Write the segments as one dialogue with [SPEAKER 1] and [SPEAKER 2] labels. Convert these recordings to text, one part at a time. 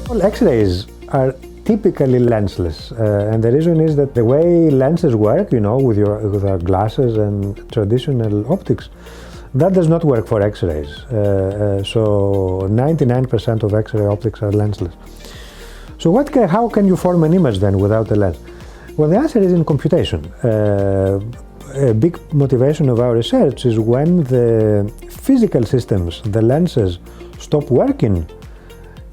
[SPEAKER 1] Well, X-rays are typically lensless, and the reason is that the way lenses work, with our glasses and traditional optics, that does not work for X-rays. So 99% of X-ray optics are lensless. So how can you form an image then without a lens? Well, the answer is in computation. A big motivation of our research is when the physical systems, the lenses, stop working,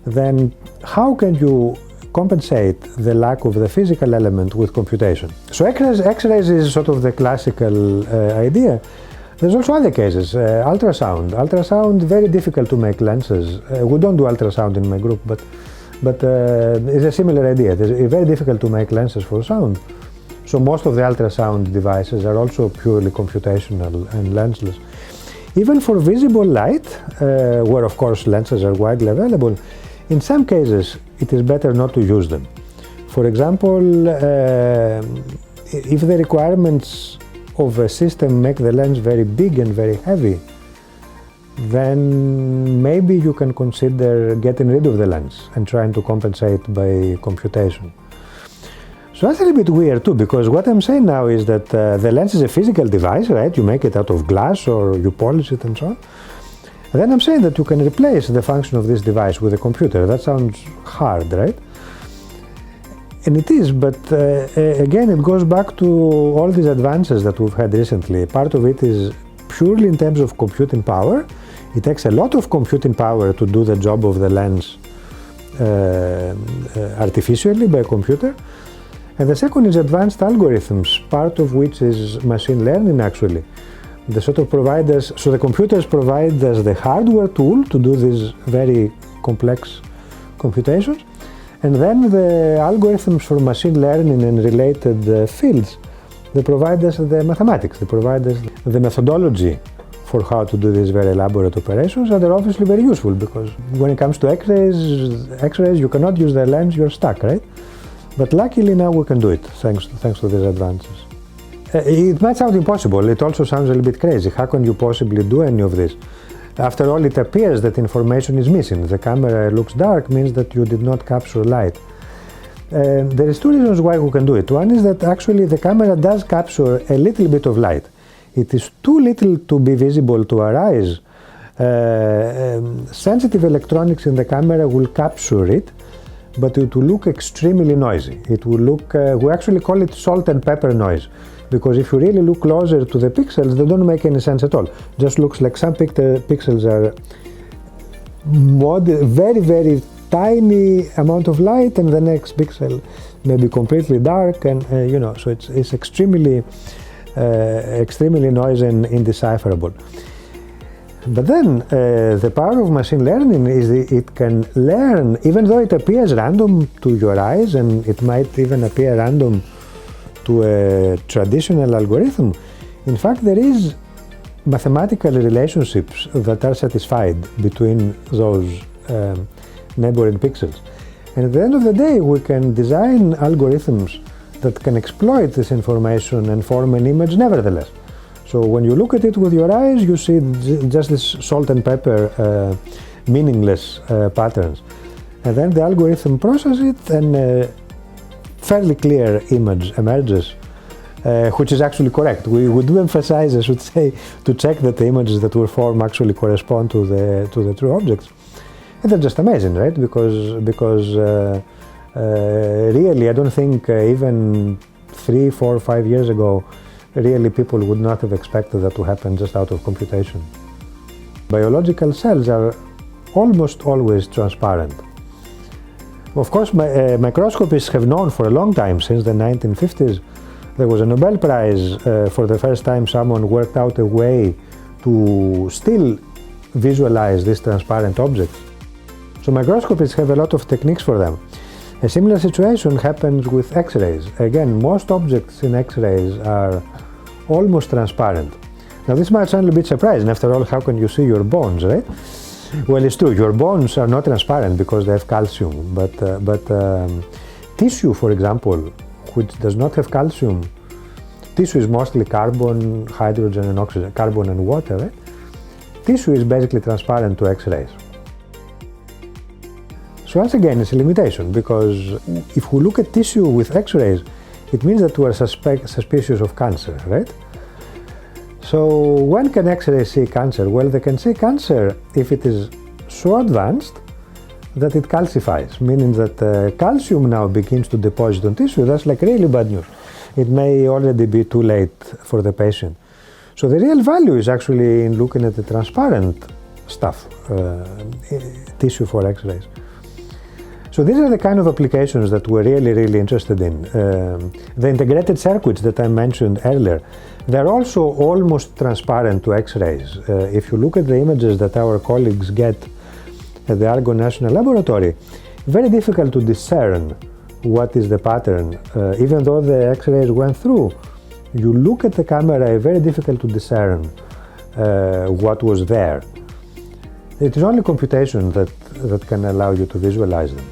[SPEAKER 1] then how can you compensate the lack of the physical element with computation? So X-rays is sort of the classical idea. There's also other cases. Ultrasound, very difficult to make lenses. We don't do ultrasound in my group, but it's a similar idea. It's very difficult to make lenses for sound. So most of the ultrasound devices are also purely computational and lensless. Even for visible light, where of course lenses are widely available, in some cases it is better not to use them. For example, if the requirements of a system make the lens very big and very heavy, then maybe you can consider getting rid of the lens and trying to compensate by computation. So that's a little bit weird too, because what I'm saying now is that the lens is a physical device, right? You make it out of glass or you polish it and so on. And then I'm saying that you can replace the function of this device with a computer. That sounds hard, right? And it is, but again, it goes back to all these advances that we've had recently. Part of it is purely in terms of computing power. It takes a lot of computing power to do the job of the lens artificially by a computer. And the second is advanced algorithms, part of which is machine learning actually. The computers provide us the hardware tool to do these very complex computations. And then the algorithms for machine learning and related fields, they provide us the mathematics, they provide us the methodology for how to do these very elaborate operations, and they're obviously very useful because when it comes to X-rays, you cannot use the lens, you're stuck, right? But luckily now we can do it, thanks to these advances. It might sound impossible, it also sounds a little bit crazy. How can you possibly do any of this? After all, it appears that information is missing. The camera looks dark, means that you did not capture light. There is two reasons why we can do it. One is that actually the camera does capture a little bit of light. It is too little to be visible to our eyes. Sensitive electronics in the camera will capture it, but it will look extremely noisy. It will look, we actually call it salt and pepper noise, because if you really look closer to the pixels, they don't make any sense at all. Just looks like some pixels are very, very tiny amount of light, and the next pixel may be completely dark, and so it's extremely noisy and indecipherable. But then the power of machine learning is it can learn, even though it appears random to your eyes, and it might even appear random to a traditional algorithm. In fact, there is mathematical relationships that are satisfied between those neighboring pixels. And at the end of the day, we can design algorithms that can exploit this information and form an image nevertheless. So when you look at it with your eyes, you see just this salt and pepper meaningless patterns. And then the algorithm processes it, and a fairly clear image emerges, which is actually correct. We do emphasize, I should say, to check that the images that we form actually correspond to the true objects. And they're just amazing, right? Because really, I don't think even 3, 4, 5 years ago, really people would not have expected that to happen just out of computation. Biological cells are almost always transparent. Of course, microscopists have known for a long time, since the 1950s. There was a Nobel Prize for the first time someone worked out a way to still visualize these transparent objects. So microscopists have a lot of techniques for them. A similar situation happens with X-rays. Again, most objects in X-rays are almost transparent. Now this might sound a bit surprising. After all, how can you see your bones, right? Well, it's true, your bones are not transparent because they have calcium, but tissue, for example, which does not have calcium, tissue is mostly carbon, hydrogen and oxygen, carbon and water, right? Tissue is basically transparent to X-rays. So once again, it's a limitation, because if we look at tissue with X-rays, it means that we are suspicious of cancer, right? So when can X-rays see cancer? Well, they can see cancer if it is so advanced that it calcifies, meaning that calcium now begins to deposit on tissue. That's like really bad news. It may already be too late for the patient. So the real value is actually in looking at the transparent stuff, tissue for X-rays. So these are the kind of applications that we're really interested in. The integrated circuits that I mentioned earlier, they're also almost transparent to X-rays. If you look at the images that our colleagues get at the Argonne National Laboratory, very difficult to discern what is the pattern. Even though the X-rays went through, you look at the camera, very difficult to discern what was there. It is only computation that can allow you to visualize them.